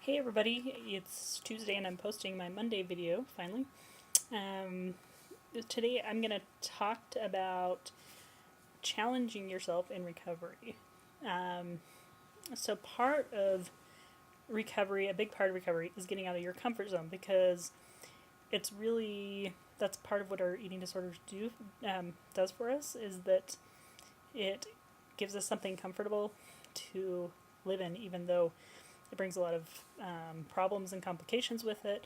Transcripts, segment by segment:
Hey everybody, it's Tuesday and I'm posting my Monday video finally. Um, Today I'm going to talk about challenging yourself in recovery. Um, so, part of recovery, a big part of recovery, is getting out of your comfort zone because it's really that's part of what our eating disorders does for us is that it gives us something comfortable to live in, even though it brings a lot of problems and complications with it.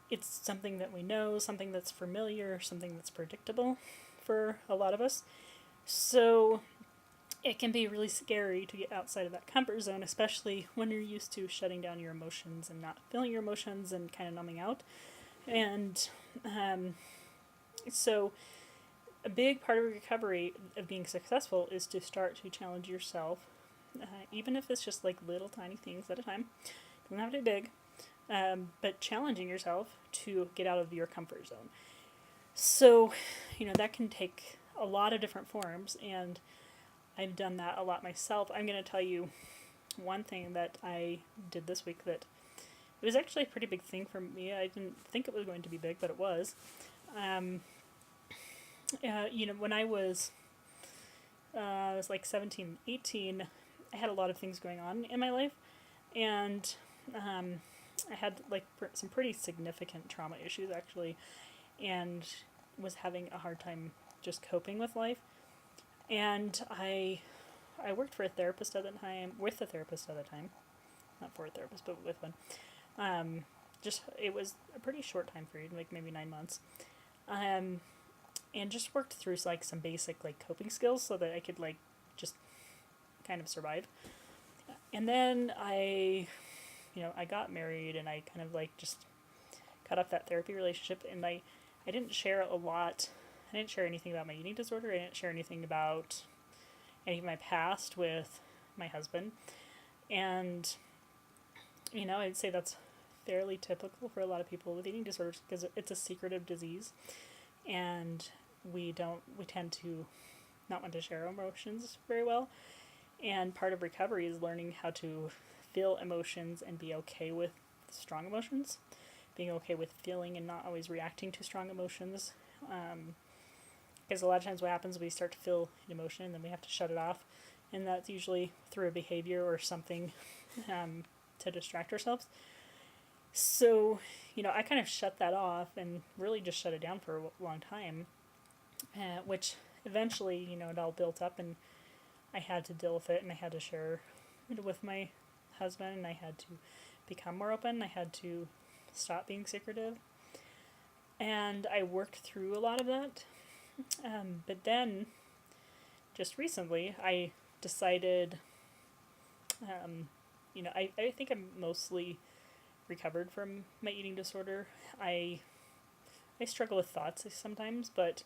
It's something that we know, something that's familiar, something that's predictable for a lot of us. So it can be really scary to get outside of that comfort zone, especially when you're used to shutting down your emotions and not feeling your emotions and kind of numbing out. And so a big part of recovery of being successful is to start to challenge yourself, even if it's just like little tiny things at a time. It doesn't have to be big, but challenging yourself to get out of your comfort zone. So, that can take a lot of different forms, and I've done that a lot myself. I'm going to tell you one thing that I did this week that it was actually a pretty big thing for me. I didn't think it was going to be big, but it was. Um, when I was like 17, 18, I had a lot of things going on in my life, and I had like some pretty significant trauma issues actually, and was having a hard time just coping with life. And I worked for a therapist at the time, with a therapist at the time, not for a therapist, but with one. Just it was a pretty short time period, like maybe 9 months, and just worked through like some basic like coping skills so that I could like just kind of survive. And then I got married and I kind of like just cut off that therapy relationship, and I didn't share a lot. I didn't share anything about my eating disorder. I didn't share anything about any of my past with my husband. And, I'd say that's fairly typical for a lot of people with eating disorders because it's a secretive disease, and we tend to not want to share our emotions very well. And part of recovery is learning how to feel emotions and be okay with strong emotions, being okay with feeling and not always reacting to strong emotions. Because a lot of times what happens, we start to feel an emotion and then we have to shut it off. And that's usually through a behavior or something to distract ourselves. So, I kind of shut that off and really just shut it down for a long time, which eventually, it all built up and I had to deal with it and I had to share it with my husband and I had to become more open. I had to stop being secretive. And I worked through a lot of that. But then, just recently, I decided, I think I'm mostly recovered from my eating disorder. I struggle with thoughts sometimes, but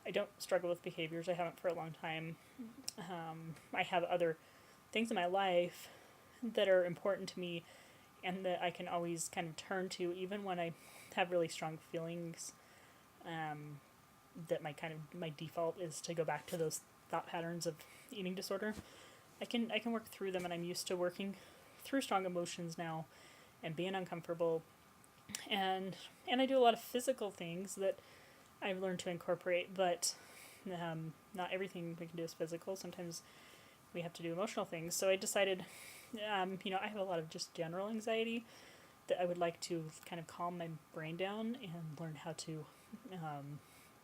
I don't struggle with behaviors. I haven't for a long time. I have other things in my life that are important to me and that I can always kind of turn to, even when I have really strong feelings. That my default is to go back to those thought patterns of eating disorder. I can work through them, and I'm used to working through strong emotions now, and being uncomfortable, and I do a lot of physical things that I've learned to incorporate, but not everything we can do is physical. Sometimes we have to do emotional things. So I decided, I have a lot of just general anxiety that I would like to kind of calm my brain down and learn how to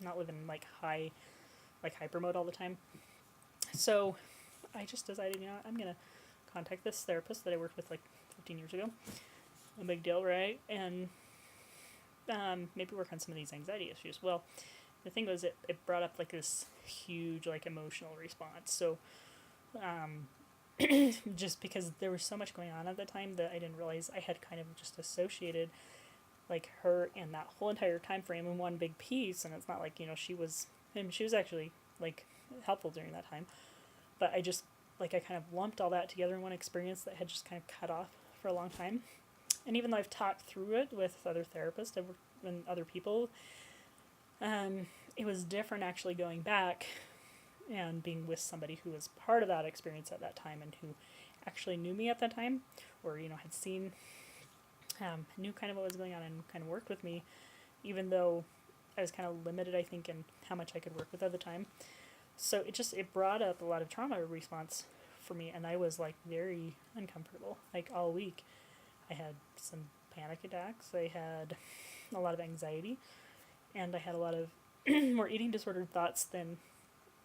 not live in like hyper mode all the time. So I just decided, I'm gonna contact this therapist that I worked with like 15 years ago. No big deal, right? And maybe work on some of these anxiety issues. Well, the thing was, it brought up like this huge like emotional response. So just because there was so much going on at the time that I didn't realize I had kind of just associated like her and that whole entire time frame in one big piece. And it's not like she was actually like helpful during that time, but I kind of lumped all that together in one experience that had just kind of cut off for a long time. And even though I've talked through it with other therapists and other people, it was different actually going back and being with somebody who was part of that experience at that time and who actually knew me at that time, or had seen knew kind of what was going on and kind of worked with me, even though I was kind of limited, I think, in how much I could work with at the time. So it brought up a lot of trauma response for me, and I was like very uncomfortable. Like all week, I had some panic attacks. I had a lot of anxiety, and I had a lot of more eating disordered thoughts than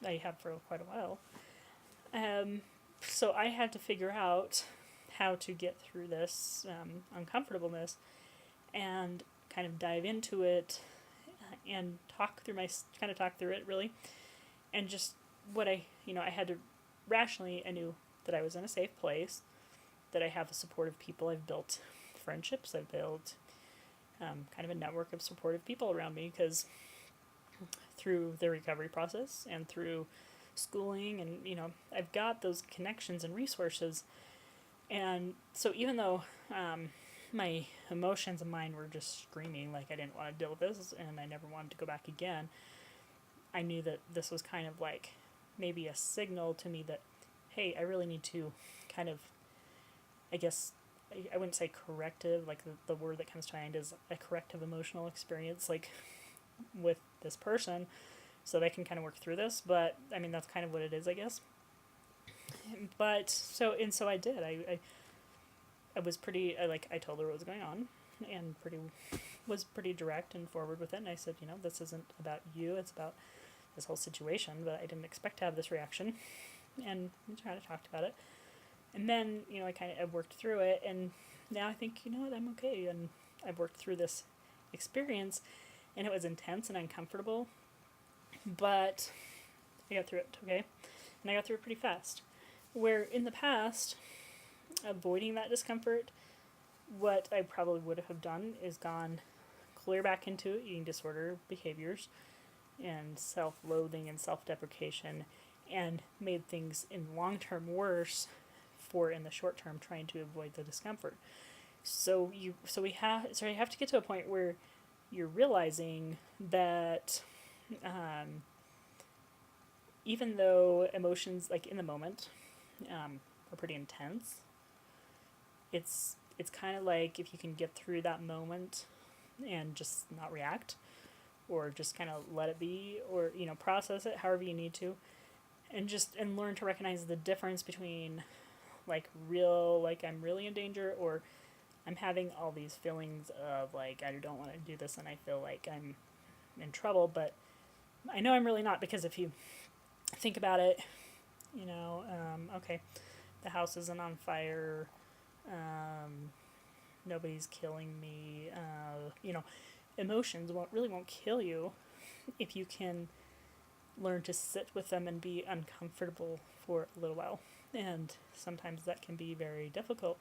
I had for quite a while. So I had to figure out how to get through this uncomfortableness and kind of dive into it and talk through it really, and just what I had to rationally, I knew that I was in a safe place, that I have supportive people. I've built friendships. I've built kind of a network of supportive people around me, because through the recovery process and through schooling, and I've got those connections and resources. And so even though my emotions and mine were just screaming, like I didn't want to deal with this and I never wanted to go back again, I knew that this was kind of like maybe a signal to me that, hey, I really need to kind of, I guess, I wouldn't say corrective, like the word that comes to mind is a corrective emotional experience, like with this person, so that I can kind of work through this. But I mean, that's kind of what it is, I guess. But so I did. I was pretty, I told her what was going on, and was pretty direct and forward with it. And I said, this isn't about you, it's about this whole situation, but I didn't expect to have this reaction. And we kind of talked about it. And then, I worked through it, and now I think, what, I'm okay. And I've worked through this experience, and it was intense and uncomfortable, but I got through it, okay? And I got through it pretty fast. Where in the past, avoiding that discomfort, what I probably would have done is gone clear back into eating disorder behaviors and self-loathing and self-deprecation, and made things in long term worse for in the short term trying to avoid the discomfort. So you have to get to a point where you're realizing that even though emotions, like in the moment, are pretty intense, it's kind of like if you can get through that moment and just not react, or just kind of let it be, or process it however you need to, and learn to recognize the difference between like I'm really in danger, or I'm having all these feelings of like I don't want to do this and I feel like I'm in trouble, but I know I'm really not, because if you think about it, okay, the house isn't on fire, nobody's killing me, emotions won't kill you if you can learn to sit with them and be uncomfortable for a little while. And sometimes that can be very difficult,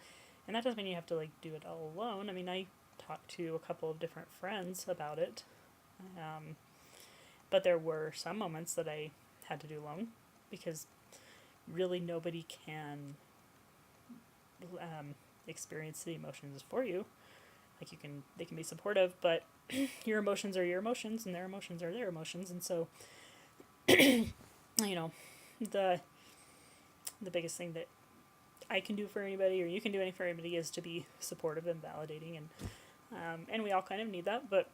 and that doesn't mean you have to like do it all alone. I mean, I talked to a couple of different friends about it, but there were some moments that I had to do alone, because really nobody can experience the emotions for you. Like they can be supportive, but your emotions are your emotions, and their emotions are their emotions, and so the biggest thing that I can do for anybody, or you can do anything for anybody, is to be supportive and validating, and we all kind of need that, but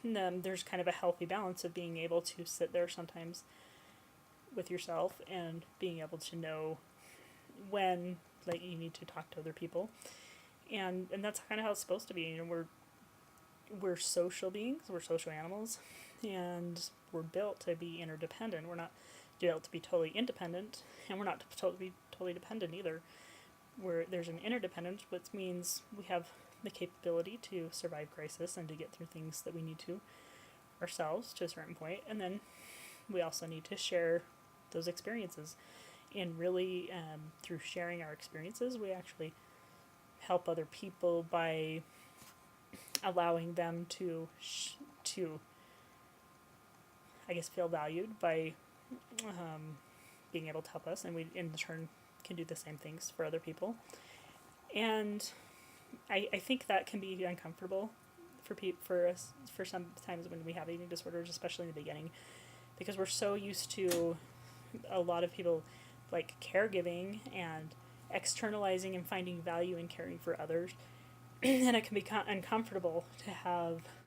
there's kind of a healthy balance of being able to sit there sometimes with yourself and being able to know when like you need to talk to other people, and that's kind of how it's supposed to be. We're social beings, we're social animals, and we're built to be interdependent. We're not built to be totally independent, and we're not totally dependent either. There's an interdependence, which means we have the capability to survive crisis and to get through things that we need to ourselves to a certain point, and then we also need to share those experiences. And really, through sharing our experiences, we actually help other people by allowing them to I guess feel valued by being able to help us, and we in turn can do the same things for other people. And I think that can be uncomfortable for us for sometimes when we have eating disorders, especially in the beginning, because we're so used to a lot of people like caregiving and externalizing and finding value in caring for others, and it can be uncomfortable to have